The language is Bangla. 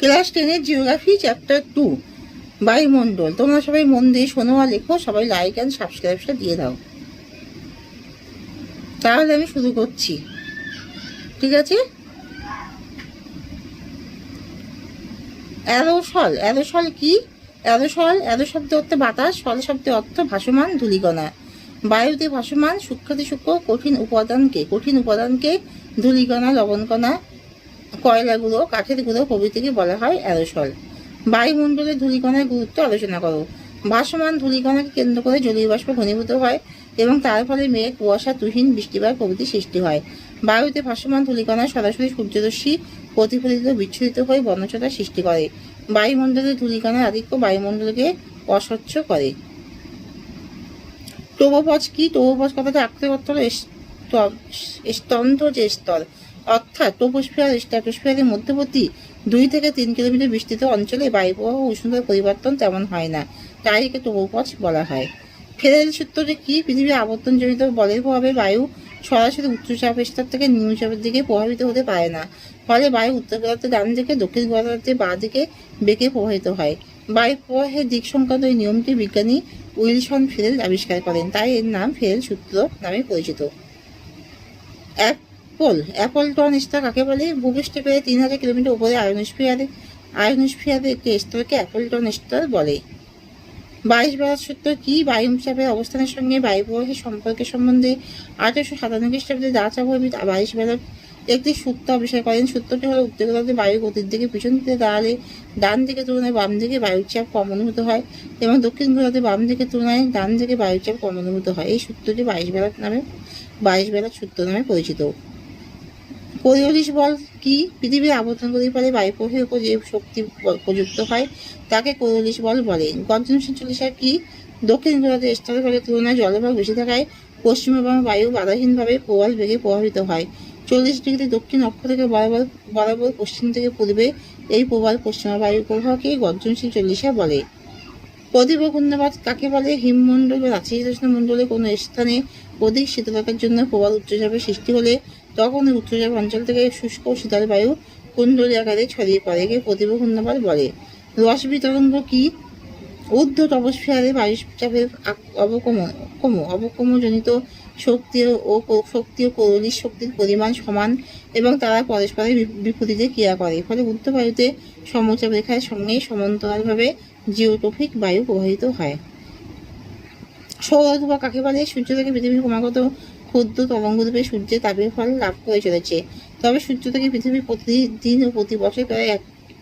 ক্লাস 10-এর জিওগ্রাফি চ্যাপ্টার 2 বায়ুমণ্ডল। তোমরা সবাই মন দিয়ে শোনো আর লেখো, সবাই লাইক অ্যান্ড সাবস্ক্রাইবটা দিয়ে দাও। তাহলে আমি শুরু করছি, ঠিক আছে? অ্যারোসল। অ্যারোসল কি? অ্যারোসল, অ্যারো শব্দের অর্থ বাতাস, সল শব্দের অর্থ ভাসমান ধূলিকণা। বায়ুতে ভাসমান সূক্ষ্মাতিসূক্ষ্ম কঠিন উপাদানকে ধূলিকণা, লবণকণা, কয়লাগুলো, কাঠের গুঁড়ো প্রভৃতিকে বলা হয় অ্যারোসল। বায়ুমণ্ডলের ধূলিকণার গুরুত্ব আলোচনা করো। ভাসমান ধূলিকণাকে কেন্দ্র করে জলীয় বাষ্প ঘনীভূত হয় এবং তার ফলে মেঘ, কুয়াশা, তুহিন, বৃষ্টিপাত প্রভৃতি সৃষ্টি হয়। বায়ুতে ভাসমান ধূলিকণা সরাসরি সূর্যরশ্মি প্রতিফলিত বিচ্ছুরিত হয়ে বর্ণচটা সৃষ্টি করে। বায়ুমণ্ডলের ধূলিকণার আধিক্য বায়ুমণ্ডলকে অস্বচ্ছ করে। ট্রোপোপজ কি? ট্রোপোপজ কথাটা আক্ষরিক অর্থ হলো স্তম্ভ যে স্তর, অর্থাৎ ট্রোপোস্ফিয়ার ও স্ট্র্যাটোস্ফিয়ারের মধ্যবর্তী 2 থেকে 3 কিলোমিটার বিস্তৃত অঞ্চলে বায়ুপ্রবাহ ও উষ্ণতার পরিবর্তন তেমন হয় না, তাই একে ট্রোপোপজ বলা হয়। ফ্রেডেল সূত্রটি কি? পৃথিবীর আবর্তনজনিত বলের প্রভাবে বায়ু সরাসরি উচ্চচাপ স্তর থেকে নিম্নচাপের দিকে প্রভাবিত হতে পারে না, ফলে বায়ু উত্তর গোলার্ধে ডান দিকে, দক্ষিণ গোলার্ধে বাঁ দিকে বেঁকে প্রবাহিত হয়। বায়ু প্রবাহের দিক সংক্রান্ত এই নিয়মটি বিজ্ঞানী উইলসন ফ্রেডেল আবিষ্কার করেন, তাই এর নাম ফ্রেডেল সূত্র নামে পরিচিত। অ্যাপলটন স্তর কাকে বলে? ভূপৃষ্ঠ পেয়ে 3000 কিলোমিটার উপরে আয়নোস্ফিয়ারের একটি স্তরকে অ্যাপলটন স্তর বলে। 22 বেলার সূত্র কি? বায়ুচাপের অবস্থানের সঙ্গে বায়ু প্রবাহের সম্পর্কের সম্বন্ধে 1857 খ্রিস্টাব্দে ডাচ আবহাওয়াবিদ 22 বেলার একটি সূত্র আবিষ্কার করেন। সূত্রটি হলো উত্তর গোলার্ধে বায়ু গতির দিকে পিছন দিকে দাঁড়ালে ডান দিকে তুলনায় বাম দিকে বায়ুর চাপ কম অনুভূত হয় এবং দক্ষিণ গোলার্ধে বাম দিকে তুলনায় ডান দিকে বায়ুর চাপ কম অনুভূত হয়। এই সূত্রটি 22 বেলার সূত্র নামে পরিচিত। কোরিওলিস বল কি? পৃথিবীর আবর্তনগুলির ফলে বায়ুপ্রবাহের উপর যে শক্তি প্রযুক্ত হয় তাকে কোরিওলিস বল বলে। গর্জনশীল চল্লিশা কি? দক্ষিণ গোলার্ধের স্তরের ফলে তুলনায় জলভাগ বেশি থাকায় পশ্চিমবঙ্গ বায়ু বাধাহীনভাবে প্রবল বেগে প্রভাবিত হয়। 40 ডিগ্রি দক্ষিণ অক্ষ থেকে বরাবর পশ্চিম থেকে পূর্বে এই প্রবল পশ্চিমা বায়ুর প্রবাহকে গর্জনশীল চল্লিশা বলে। প্রদীপ ঘূর্ণাবাত কাকে বলে? হিমমণ্ডল বা নাতিশীতোষ্ণ মণ্ডলে কোনো স্থানে অধিক শীতলতার জন্য প্রবল উচ্চচাপের সৃষ্টি হলে তখন এই উচ্চচাপ অঞ্চল থেকে শুষ্ক ও শীতল বায়ু কুণ্ডলী আকারে ছড়িয়ে পড়ে, একে প্রদীপ ঘূর্ণাবাত বলে। রশ্মি তরঙ্গ কি? ঊর্ধ্ব ট্রপোস্ফিয়ারে বায়ুচাপের অবকমজনিত শক্তি ও কোরিওলিস শক্তির পরিমাণ সমান এবং তারা পরস্পরের বিপরীতে ক্রিয়া করে, ফলে ঊর্ধ্ব বায়ুতে সমচাপ রেখার সঙ্গে সমান্তরালভাবে জিওট্রপিক বায়ু প্রবাহিত হয়। সৌরধূমা কাকে বলে? সূর্য থেকে পৃথিবীর ক্রমাগত ক্ষুদ্র তরঙ্গরূপে সূর্যের তাপের ফল লাভ করে চলেছে, তবে সূর্য থেকে পৃথিবী প্রতিদিন ও প্রতি বছর প্রায় 1